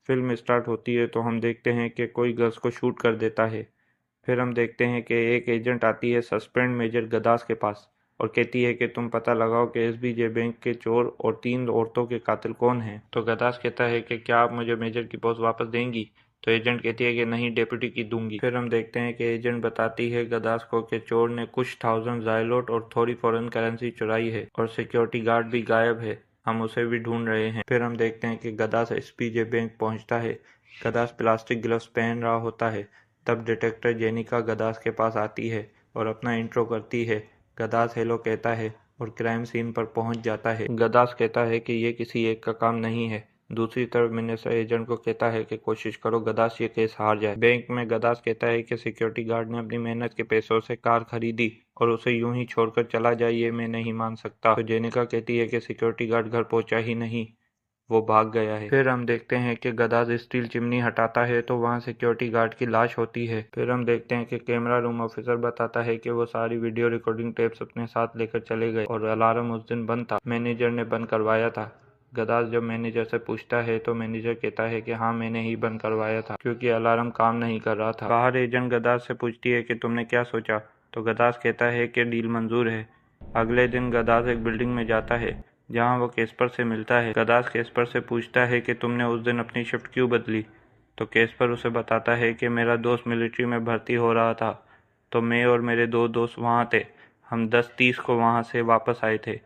Film start होती है तो हम देखते हैं कि कोई गर्ल्स को शूट कर देता है। फिर हम देखते हैं कि एक एजेंट आती है सस्पेंड मेजर गदास के पास और कहती है कि तुम पता लगाओ कि एसबीजे बैंक के चोर और 3 औरतों के कातिल कौन हैं। तो गदास कहता है कि क्या आप मुझे मेजर की पोस्ट वापस देंगी। तो एजेंट कहती है कि नहीं, डेप्यूटी की दूंगी। फिर हम देखते हैं कि एजेंट बताती है गदास को कि चोर ने कुछ 1000 जायलोट और थोड़ी फॉरेन करेंसी चुराई है और सिक्योरिटी गार्ड भी गायब है, हम उसे भी ढूंढ रहे हैं। फिर हम देखते हैं कि गदास एसपीजे बैंक पहुंचता है। गदास प्लास्टिक ग्लव्स पहन रहा होता है। तब डिटेक्टर जेनिका गदास के पास आती है और अपना इंट्रो करती है। गदास हेलो कहता है और क्राइम सीन पर पहुंच जाता है। गदास कहता है कि ये किसी एक का काम नहीं है। दूसरी तरफ मिनेसा एजेंट को कहता है कि कोशिश करो गदास ये केस हार जाए। बैंक में गदास कहता है कि सिक्योरिटी गार्ड ने अपनी मेहनत के पैसों से कार खरीदी और उसे यूं ही छोड़कर चला जाए ये मैं नहीं मान सकता। तो जेनिका कहती है कि सिक्योरिटी गार्ड घर पहुंचा ही नहीं, वो भाग गया है। फिर हम देखते हैं कि गदास स्टील चिमनी हटाता है तो वहाँ सिक्योरिटी गार्ड की लाश होती है। फिर हम देखते हैं कि कैमरा रूम ऑफिसर बताता है कि वो सारी वीडियो रिकॉर्डिंग टेप्स अपने साथ लेकर चले गए और अलार्म उस दिन बंद था, मैनेजर ने बंद करवाया था। गदास जब मैनेजर से पूछता है तो मैनेजर कहता है कि हाँ मैंने ही बंद करवाया था क्योंकि अलार्म काम नहीं कर रहा था। बाहर एजेंट गदास से पूछती है कि तुमने क्या सोचा। तो गदास कहता है कि डील मंजूर है। अगले दिन गदास एक बिल्डिंग में जाता है जहां वो केस्पर से मिलता है। गदास केस्पर से पूछता है कि तुमने उस दिन अपनी शिफ्ट क्यों बदली। तो केस्पर उसे बताता है कि मेरा दोस्त मिलिट्री में भर्ती हो रहा था तो मैं और मेरे 2 दोस्त वहाँ थे, हम 10:30 को वहाँ से वापस आए थे।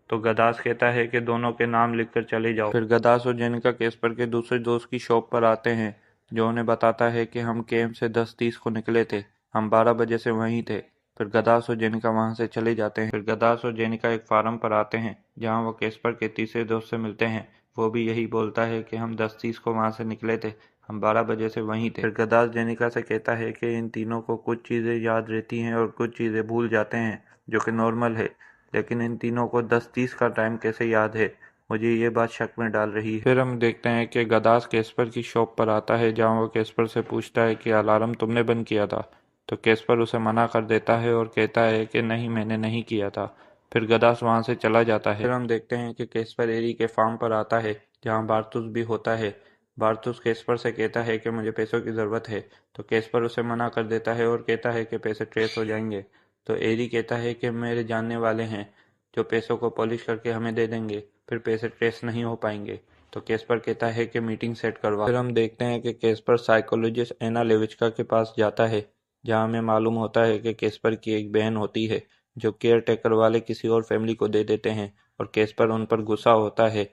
तो गदास कहता है कि दोनों के नाम लिखकर चले जाओ। फिर गदास और जेनिका केस्पर के दूसरे दोस्त की शॉप पर आते हैं जो उन्हें बताता है कि हम कैंप से 10:30 को निकले थे, हम 12 बजे से वहीं थे। फिर गदास और जेनिका वहां से चले जाते हैं। फिर गदास और जेनिका एक फार्म पर आते हैं जहां वो केस्पर के तीसरे दोस्त से मिलते हैं। वो भी यही बोलता है कि हम 10:30 को वहां से निकले थे, हम 12 बजे से वहीं थे। फिर गदास जेनिका से कहता है कि इन तीनों को कुछ चीज़ें याद रहती हैं और कुछ चीज़ें भूल जाते हैं, जो कि नॉर्मल है, लेकिन इन तीनों को 10:30 का टाइम कैसे याद है, मुझे ये बात शक में डाल रही है। फिर हम देखते हैं कि गदास केस्पर की शॉप पर आता है जहां वो केस्पर से पूछता है कि अलार्म तुमने बंद किया था। तो केस्पर उसे मना कर देता है और कहता है कि नहीं, मैंने नहीं किया था। फिर गदास वहां से चला जाता है। फिर हम देखते हैं कि केस्पर एरी के फार्म पर आता है जहाँ बारतुस भी होता है। बारतुस केस्पर से कहता है कि मुझे पैसों की ज़रूरत है। तो केस्पर उसे मना कर देता है और कहता है कि पैसे ट्रेस हो जाएंगे। तो एरी कहता है कि मेरे जानने वाले हैं जो पैसों को पॉलिश करके हमें दे देंगे, फिर पैसे ट्रेस नहीं हो पाएंगे। तो केस्पर कहता है कि मीटिंग सेट करवा। फिर हम देखते हैं कि केस्पर साइकोलॉजिस्ट एना लेविचका के पास जाता है जहां हमें मालूम होता है कि केस्पर की एक बहन होती है जो केयर टेकर वाले किसी और फैमिली को दे देते हैं और केस्पर उन पर गुस्सा होता है।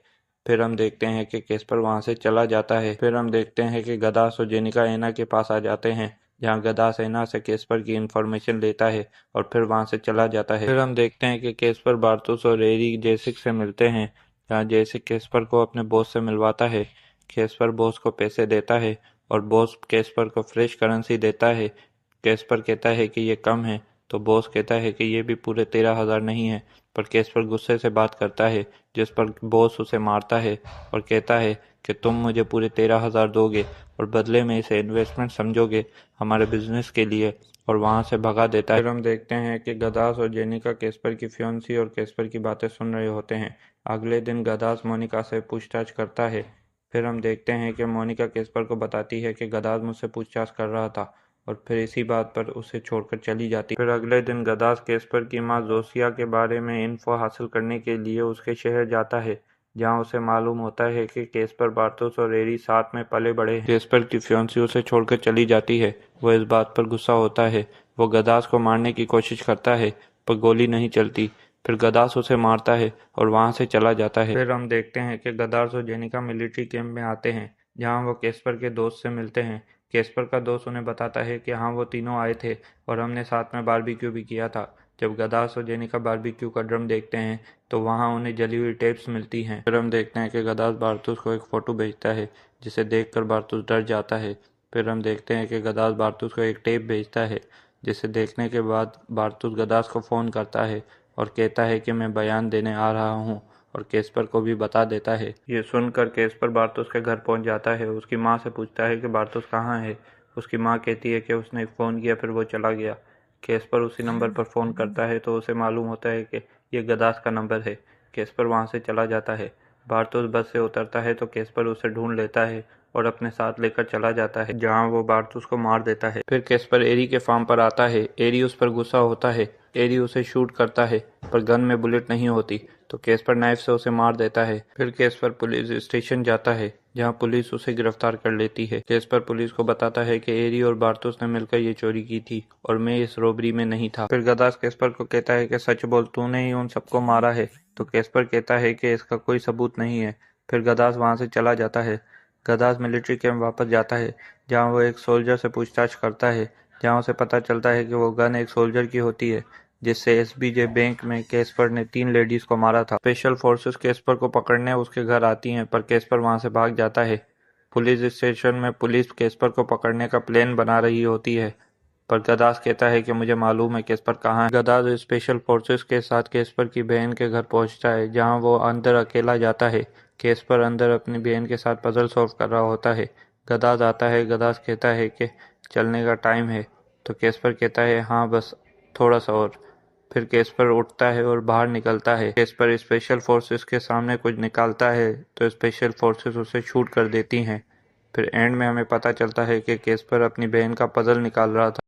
फिर हम देखते हैं कि केस्पर वहां से चला जाता है। फिर हम देखते हैं कि गदास और जेनिका एना के पास आ जाते हैं जहां गदास एना से केस्पर की इन्फॉर्मेशन लेता है और फिर वहां से चला जाता है। फिर हम देखते हैं कि केस्पर बारतुस और एरी जेसिक से मिलते हैं जहां जेसिक केस्पर को अपने बॉस से मिलवाता है। केस्पर बॉस को पैसे देता है और बॉस केस्पर को फ्रेश करेंसी देता है। केस्पर कहता है कि ये कम है तो बॉस कहता है कि ये भी पूरे 13,000 नहीं है, पर केस्पर गुस्से से बात करता है जिस पर बॉस उसे मारता है और कहता है कि तुम मुझे पूरे 13,000 दोगे और बदले में इसे इन्वेस्टमेंट समझोगे हमारे बिजनेस के लिए, और वहां से भगा देता है। फिर हम देखते हैं कि गदास और जेनिका केस्पर की फियोंसी और केस्पर की बातें सुन रहे होते हैं। अगले दिन गदास मोनिका से पूछताछ करता है। फिर हम देखते हैं कि मोनिका केस्पर को बताती है कि गदास मुझसे पूछताछ कर रहा था और फिर इसी बात पर उसे छोड़कर चली जाती। फिर अगले दिन गदास केस्पर की माँ जोसिया के बारे में इन्फो हासिल करने के लिए उसके शहर जाता है जहां उसे मालूम होता है कि केस्पर बारतुस और एरी साथ में पले बड़े हैं। केस्पर की फियोंसी उसे छोड़कर चली जाती है। वह इस बात पर गुस्सा होता है। वो गदास को मारने की कोशिश करता है पर गोली नहीं चलती। फिर गदास उसे मारता है और वहां से चला जाता है। फिर हम देखते हैं कि गदास और जेनिका मिलिट्री कैंप में आते हैं जहां वो केस्पर के दोस्त से मिलते हैं। केस्पर का दोस्त उन्हें बताता है कि हाँ वो तीनों आए थे और हमने साथ में बारबेक्यू भी किया था। जब गदास और जेनिका बारबेक्यू का ड्रम देखते हैं तो वहाँ उन्हें जली हुई टेप्स मिलती हैं। फिर हम देखते हैं कि गदास बारतुस को एक फ़ोटो भेजता है जिसे देखकर बारतुस डर जाता है। फिर हम देखते हैं कि गदास बारतुस को एक टेप भेजता है जिसे देखने के बाद बारतुस गदास को फ़ोन करता है और कहता है कि मैं बयान देने आ रहा हूँ और केस्पर को भी बता देता है। ये सुनकर केस्पर बारतुस के घर पहुंच जाता है। उसकी माँ से पूछता है कि बारतुस कहाँ है। उसकी माँ कहती है कि उसने फ़ोन किया फिर वो चला गया। केस्पर उसी नंबर पर फ़ोन करता है तो उसे मालूम होता है कि ये गदास का नंबर है। केस्पर वहाँ से चला जाता है। बारतुस बस से उतरता है तो केस्पर उसे ढूंढ लेता है और अपने साथ लेकर चला जाता है, जहां वो बारतूस को मार देता है। फिर कैस्पर एरी के फार्म पर आता है। एरी उस पर गुस्सा होता है। एरी उसे शूट करता है, पर गन में बुलेट नहीं होती, तो कैस्पर नाइफ से उसे मार देता है। फिर कैस्पर पुलिस स्टेशन जाता है, जहां पुलिस उसे गिरफ्तार कर लेती है। कैस्पर पुलिस को बताता है कि एरी और बारतूस ने मिलकर ये चोरी की थी और मैं इस रॉबरी में नहीं था। फिर गदास कैस्पर को कहता है कि सच बोल, तूने ही उन सबको मारा है। तो कैस्पर कहता है कि इसका कोई सबूत नहीं है। फिर गदास वहां से चला जाता है। गदास मिलिट्री कैंप वापस जाता है, जहां वो एक सोल्जर से पूछताछ करता है, जहां उसे पता चलता है कि वो गन एक सोल्जर की होती है, जिससे एसबीजे बैंक में कैस्पर ने 3 लेडीज को मारा था। स्पेशल फोर्सेस कैस्पर को पकड़ने उसके घर आती हैं, पर कैस्पर वहां से भाग जाता है। पुलिस स्टेशन में पुलिस कैस्पर को पकड़ने का प्लान बना रही होती है, पर गदास कहता है कि मुझे मालूम है कैस्पर कहाँ है। गदास स्पेशल फोर्सेस के साथ कैस्पर की बहन के घर पहुंचता है, जहां वो अंदर अकेला जाता है। कैस्पर अंदर अपनी बहन के साथ पजल सॉल्व कर रहा होता है। गदास आता है। गदास कहता है कि चलने का टाइम है, तो कैस्पर कहता है हाँ, बस थोड़ा सा और। फिर कैस्पर उठता है और बाहर निकलता है। कैस्पर स्पेशल फोर्सेस के सामने कुछ निकालता है, तो स्पेशल फोर्सेस उसे शूट कर देती हैं। फिर एंड में हमें पता चलता है कि कैस्पर अपनी बहन का पजल निकाल रहा था।